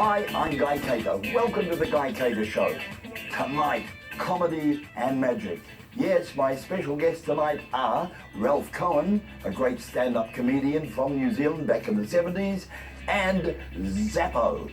Hi, I'm Guy Cater. Welcome to the Guy Cater Show. Tonight, comedy and magic. Yes, my special guests tonight are Ralph Cohen, a great stand-up comedian from New Zealand back in the 70s, and Zappo.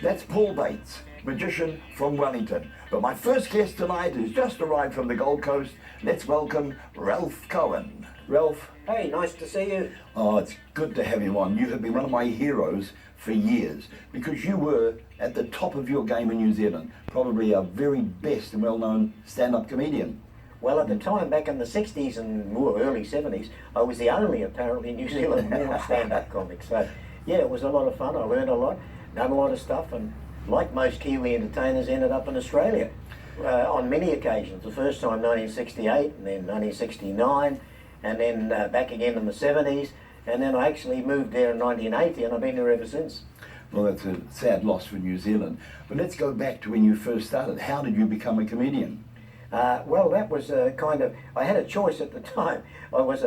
That's Paul Bates, magician from Wellington. But my first guest tonight has just arrived from the Gold Coast. Let's welcome Ralph Cohen. Ralph. Hey, nice to see you. Oh, it's good to have you on. You have been one of my heroes for years because you were at the top of your game in New Zealand, probably a very best and well-known stand-up comedian. Well, at the time, back in the 60s and more early 70s, I was the only, apparently, New Zealand born stand-up comic. So, yeah, it was a lot of fun. I learned a lot, done a lot of stuff, and like most Kiwi entertainers, ended up in Australia on many occasions. The first time, 1968, and then 1969, and then back again in the 70s, and then I actually moved there in 1980, and I've been there ever since. Well, that's a sad loss for New Zealand. But let's go back to when you first started. How did you become a comedian? Well, that was kind of, I had a choice at the time. I was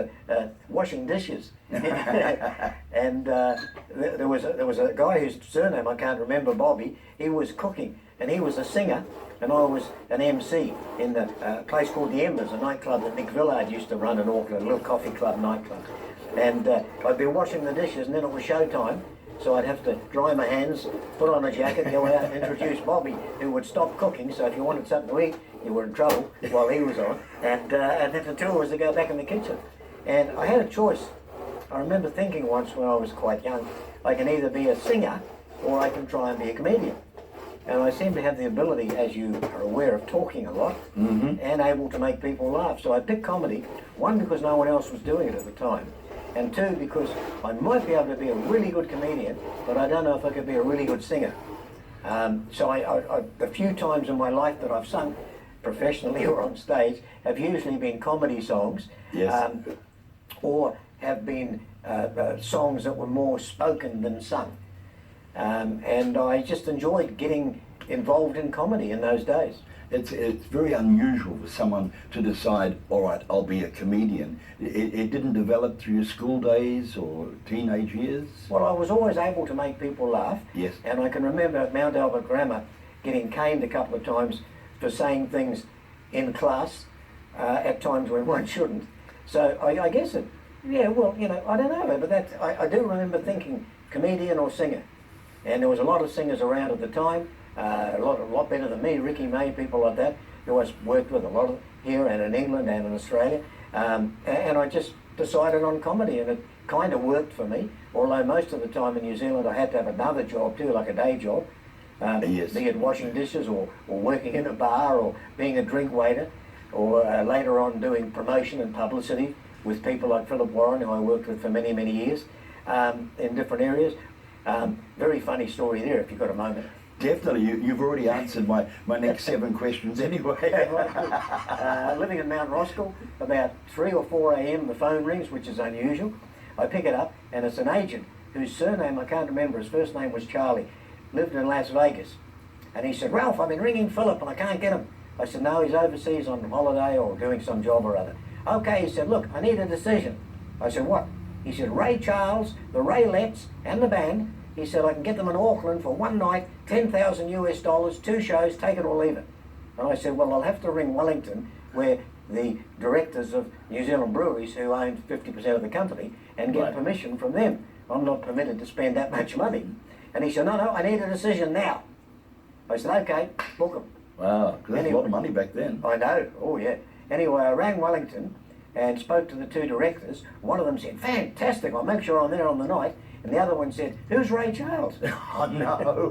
washing dishes. And there was a guy whose surname I can't remember, Bobby. He was cooking, and he was a singer, and I was an MC in the place called The Embers, a nightclub that Nick Villard used to run in Auckland, a little coffee club nightclub. And I'd be washing the dishes, and then it was showtime. So I'd have to dry my hands, put on a jacket, go out and introduce Bobby, who would stop cooking. So if you wanted something to eat, you were in trouble while he was on. And then the tour was to go back in the kitchen. And I had a choice. I remember thinking once when I was quite young, I can either be a singer or I can try and be a comedian. And I seem to have the ability, as you are aware, of talking a lot and able to make people laugh. So I picked comedy, one, because no one else was doing it at the time, and two, because I might be able to be a really good comedian, but I don't know if I could be a really good singer. So I the few times in my life that I've sung, professionally or on stage, have usually been comedy songs, Yes. Or have been songs that were more spoken than sung. And I just enjoyed getting involved in comedy in those days. It's very unusual for someone to decide, all right, I'll be a comedian. It didn't develop through your school days or teenage years? Well, I was always able to make people laugh. Yes. And I can remember at Mount Albert Grammar getting caned a couple of times for saying things in class at times when one shouldn't. So I guess it, yeah, well, you know, I don't know, but that I do remember thinking comedian or singer. And there was a lot of singers around at the time. A lot better than me, Ricky May, people like that, who I worked with a lot of here and in England and in Australia. And I just decided on comedy, and it kind of worked for me. Although most of the time in New Zealand I had to have another job too, like a day job, Yes. be it washing dishes or working in a bar or being a drink waiter, or later on doing promotion and publicity with people like Philip Warren, who I worked with for many, many years in different areas. Very funny story there, if you've got a moment. Definitely. You've already answered my next 7 questions anyway. Living in Mount Roskill, about 3 or 4 a.m. the phone rings, which is unusual. I pick it up, and it's an agent whose surname I can't remember. His first name was Charlie, lived in Las Vegas. And he said, "Ralph, I've been ringing Philip and I can't get him." I said, "No, he's overseas on holiday or doing some job or other." "Okay," he said, "look, I need a decision." I said, "What?" He said, "Ray Charles, the Raylettes, and the band." He said, "I can get them in Auckland for one night, $10,000 US, 2 shows, take it or leave it." And I said, "Well, I'll have to ring Wellington, where the directors of New Zealand Breweries, who own 50% of the company, and get Right. permission from them. I'm not permitted to spend that much money." And he said, "No, I need a decision now." I said, "Okay, book them." Wow, 'cause that's a lot of money back then. I know, oh yeah. Anyway, I rang Wellington and spoke to the 2 directors. One of them said, "Fantastic, I'll make sure I'm there on the night." And the other one said, "Who's Ray Charles?" Oh, no.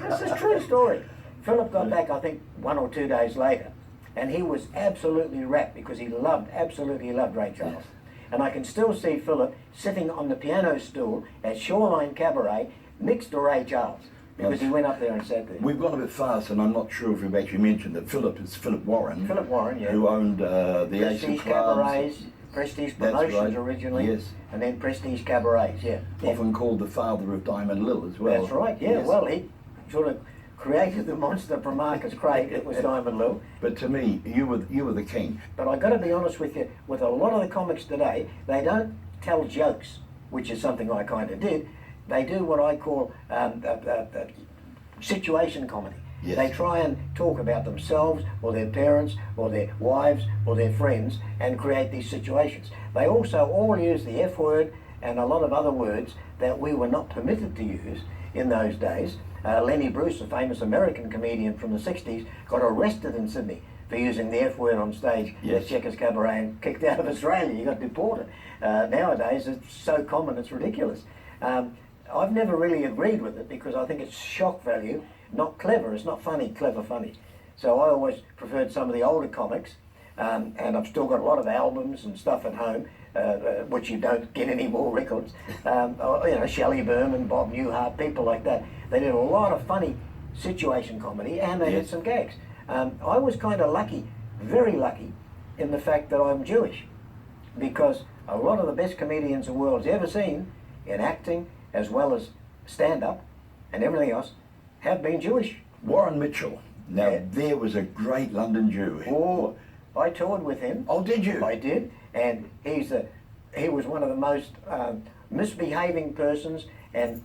This is a true story. Philip got back, I think, 1 or 2 days later, and he was absolutely rapt because he absolutely loved Ray Charles. And I can still see Philip sitting on the piano stool at Shoreline Cabaret next to Ray Charles, because he went up there and sat there. We've gone a bit fast, and I'm not sure if we've actually mentioned that Philip is Philip Warren. Philip Warren, yeah. Who owned the Asian Prestige clubs. Cabarets, Prestige That's Promotions right. originally, Yes. and then Prestige Cabarets, yeah. Often called the father of Diamond Lil as well. That's right, yeah. Yes. Well, he sort of created the monster from Marcus Craig that was Diamond Lil. But to me, you were the king. But I got to be honest with you, with a lot of the comics today, they don't tell jokes, which is something I kind of did. they do what I call situation comedy. Yes. They try and talk about themselves or their parents or their wives or their friends and create these situations. They also all use the F word and a lot of other words that we were not permitted to use in those days. Lenny Bruce, a famous American comedian from the 60s, got arrested in Sydney for using the F word on stage Yes. at Checkers Cabaret and kicked out of Australia. He got deported. Nowadays it's so common it's ridiculous. I've never really agreed with it because I think it's shock value, not clever. It's not funny, clever funny. So I always preferred some of the older comics, and I've still got a lot of albums and stuff at home, which you don't get any more records. Shelley Berman, Bob Newhart, people like that. They did a lot of funny situation comedy and they did some gags. I was kind of lucky, very lucky, in the fact that I'm Jewish, because a lot of the best comedians the world's ever seen in acting as well as stand-up and everything else have been Jewish. Warren Mitchell. Now, Yeah. there was a great London Jew. Oh, I toured with him. Oh, did you? I did, and he was one of the most misbehaving persons, and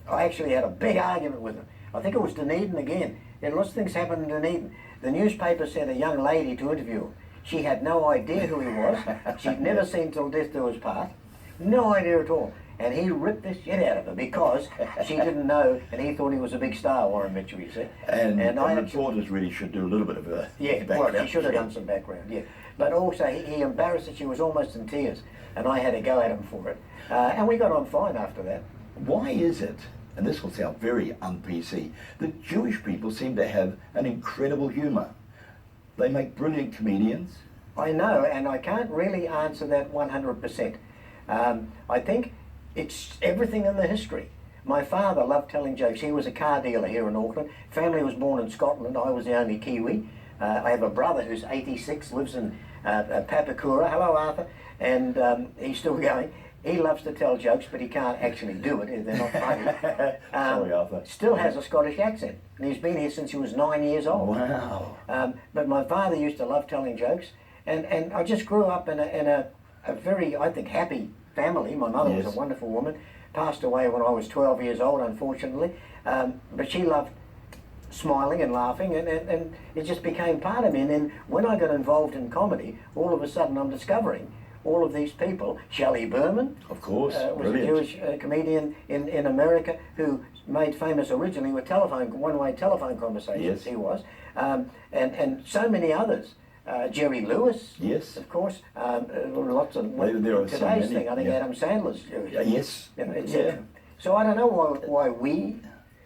I actually had a big argument with him. I think it was Dunedin again. And lots of things happened in Dunedin. The newspaper sent a young lady to interview him. She had no idea who he was. She'd never seen Till Death Do Us Part. No idea at all. And he ripped the shit out of her because she didn't know, and he thought he was a big star, Warren Mitchell, you see. And I actually, reporters really should do a little bit of a yeah, well, background. she should have done some background, yeah. But also, he embarrassed her. She was almost in tears, and I had to go at him for it. And we got on fine after that. Why is it, and this will sound very un-PC, that Jewish people seem to have an incredible humour? They make brilliant comedians. I know, and I can't really answer that 100%. I think it's everything in the history. My father loved telling jokes. He was a car dealer here in Auckland. Family was born in Scotland. I was the only Kiwi. I have a brother who's 86, lives in Papakura. Hello, Arthur. And he's still going. He loves to tell jokes, but he can't actually do it. They're not funny. Sorry, Arthur. Still has a Scottish accent. And he's been here since he was 9 years old. Wow. But my father used to love telling jokes. And I just grew up in a very, I think, happy family. My mother was Yes. a wonderful woman. Passed away when I was 12 years old, unfortunately. But she loved smiling and laughing, and it just became part of me. And then when I got involved in comedy, all of a sudden I'm discovering all of these people. Shelley Berman, Of course, was a brilliant. Jewish comedian in America who made famous originally with one-way telephone conversations. Yes. He was, and so many others. Jerry Lewis, Yes. of course. Lots of There are so today's many, thing. I think yeah. Adam Sandler's Jewish. Yes. Etc. Yeah. So I don't know why we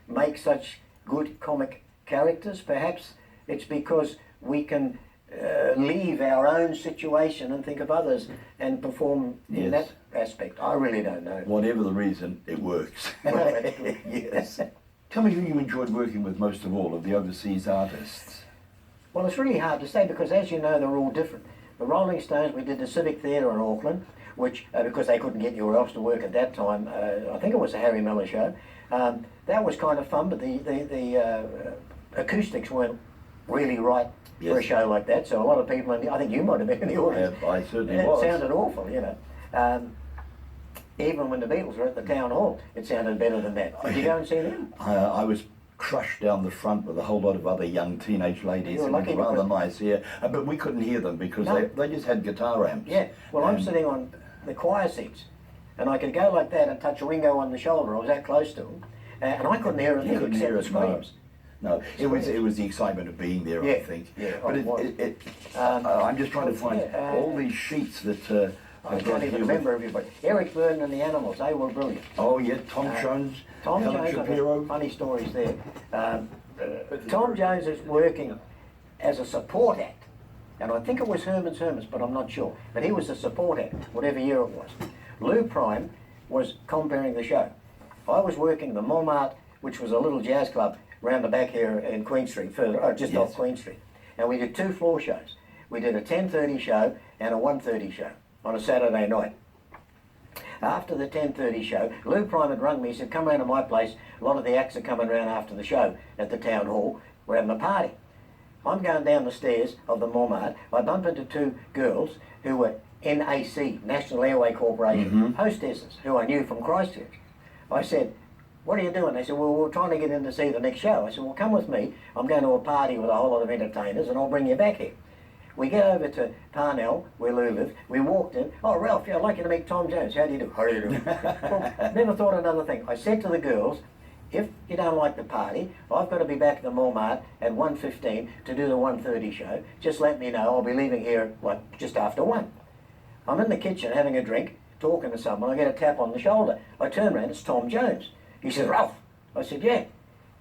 make such good comic characters. Perhaps it's because we can leave our own situation and think of others and perform in Yes. that aspect. I really don't know. Whatever the reason, it works. Yes. Tell me who you enjoyed working with most of all of the overseas artists. Well, it's really hard to say because, as you know, they're all different. The Rolling Stones, we did the Civic Theatre in Auckland, which, because they couldn't get anywhere else to work at that time, I think it was a Harry Miller show. That was kind of fun, but the acoustics weren't really right for a Yes. show like that. So a lot of people, I think you might have been in the audience. I certainly It was. sounded awful, you know. Even when the Beatles were at the town hall, it sounded better than that. Did you go and see them? I was crushed down the front with a whole lot of other young teenage ladies. You were It was lucky rather because- nice here, but we couldn't hear them because No. they just had guitar amps. Yeah, well, I'm And- sitting on the choir seats, and I could go like that and touch Ringo on the shoulder. I was that close to him, and I couldn't hear a You thing couldn't except hear the it, no. screams. No, it was the excitement of being there, I Yeah, think. yeah, But it was. I'm just trying to find yeah, all these sheets that I I've can't got even here. remember everybody. Eric Burdon and the Animals, they were brilliant. Oh yeah, Tom Jones, Tom Helen Jones, I've got Shapiro. funny stories there. Tom Jones is working as a support act, and I think it was Herman's Hermits, but I'm not sure. But he was a support act, whatever year it was. Lou Prime was comparing the show. I was working the Montmartre, which was a little jazz club round the back here in Queen Street, just Yes. off Queen Street. And we did 2 floor shows. We did a 10:30 show and a 1:30 show on a Saturday night. After the 10:30 show, Lou Prime had rung me. He said, "Come round to my place. A lot of the acts are coming round after the show at the town hall. We're having a party." I'm going down the stairs of the Montmartre. I bump into 2 girls who were NAC, National Airway Corporation, hostesses, who I knew from Christchurch. I said, what are you doing? They said, well, we're trying to get in to see the next show. I said, well, come with me. I'm going to a party with a whole lot of entertainers and I'll bring you back here. We get over to Parnell, where Lou lived. We walked in. Oh, Ralph, yeah, I'd like you to meet Tom Jones. How do you do? How do you do? Well, never thought of another thing. I said to the girls, if you don't like the party, I've got to be back at the Montmartre at 1:15 to do the 1:30 show. Just let me know. I'll be leaving here like just after 1. I'm in the kitchen having a drink, talking to someone. I get a tap on the shoulder. I turn around, it's Tom Jones. He says, Ralph. I said, yeah.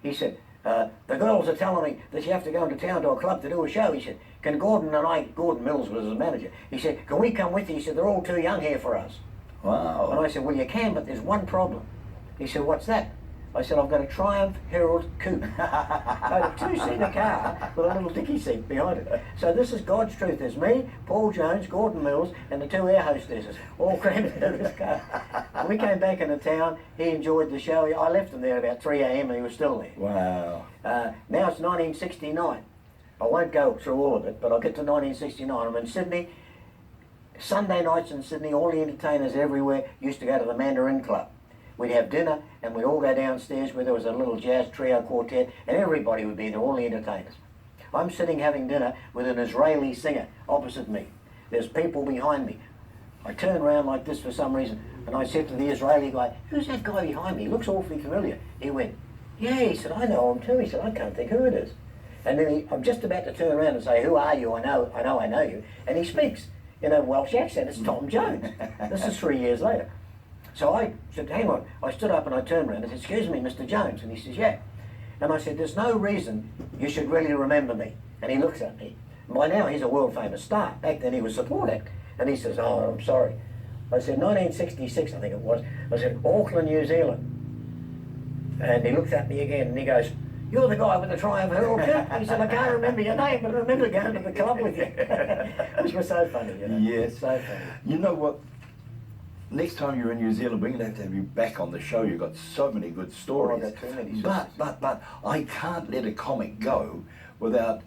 He said, the girls are telling me that you have to go into town to a club to do a show. He said, can Gordon and I, Gordon Mills was his manager, he said, can we come with you? He said, they're all too young here for us. Wow. And I said, well, you can, but there's one problem. He said, what's that? I said, I've got a Triumph Herald coupe. A 2-seater car with a little dicky seat behind it. So this is God's truth. There's me, Paul Jones, Gordon Mills, and the 2 air hostesses, all crammed into this car. And we came back into town. He enjoyed the show. I left him there about 3 a.m. and he was still there. Wow. Now it's 1969. I won't go through all of it, but I'll get to 1969. I'm in Sydney. Sunday nights in Sydney, all the entertainers everywhere used to go to the Mandarin Club. We'd have dinner and we'd all go downstairs where there was a little jazz trio quartet and everybody would be there, all the entertainers. I'm sitting having dinner with an Israeli singer opposite me. There's people behind me. I turn around like this for some reason and I said to the Israeli guy, who's that guy behind me? He looks awfully familiar. He went, yeah, he said, I know him too. He said, I can't think who it is. And then I'm just about to turn around and say, who are you? I know you. And he speaks in a Welsh accent. It's Tom Jones. This is 3 years later. So I said, hang on. I stood up and I turned around and said, excuse me, Mr. Jones. And he says, yeah. And I said, there's no reason you should really remember me. And he looks at me. And by now he's a world famous star. Back then he was support act. And he says, oh, I'm sorry. I said, 1966, I think it was. I said, Auckland, New Zealand. And he looks at me again and he goes, you're the guy with the Triumph Herald coupe. He said, I can't remember your name, but I remember going to the club with you. Which was so funny, you know. Yes. So funny. You know what? Next time you're in New Zealand, we're going to have you back on the show. You've got so many good stories. I've got too many but stories. I can't let a comic go without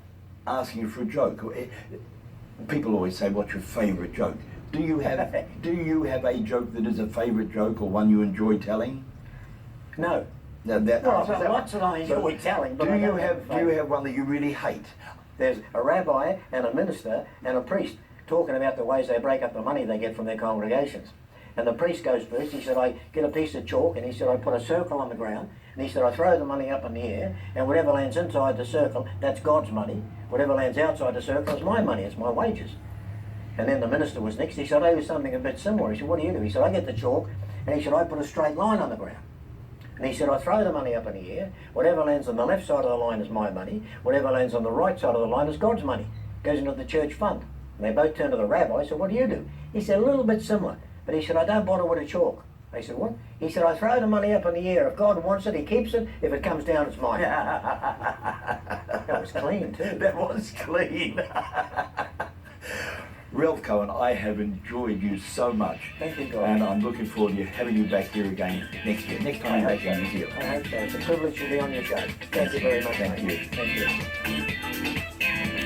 asking you for a joke. People always say, what's your favourite joke? Do you have a joke that is a favourite joke or one you enjoy telling? No. No, Well, I've got lots that I enjoy telling, but do I you don't have one that you really hate? There's a rabbi and a minister and a priest talking about the ways they break up the money they get from their congregations. And the priest goes first. He said, I get a piece of chalk, and he said, I put a circle on the ground, and he said, I throw the money up in the air, and whatever lands inside the circle, that's God's money. Whatever lands outside the circle is my money, it's my wages. And then the minister was next. He said, I do something a bit similar. He said, what do you do? He said, I get the chalk, and he said, I put a straight line on the ground. And he said, I throw the money up in the air, whatever lands on the left side of the line is my money, whatever lands on the right side of the line is God's money. Goes into the church fund. And they both turned to the rabbi. I said, what do you do? He said, a little bit similar. But he said, I don't bother with a chalk. I said, what? He said, I throw the money up in the air. If God wants it, he keeps it. If it comes down, it's mine. That was clean, too. That was clean. Ralph Cohen, I have enjoyed you so much. Thank you, guys. And I'm looking forward to having you back here again next year. Next time you're back in New Zealand. I hope so. It's a privilege to be on your show. Thank you very much. Thank you. Thank you.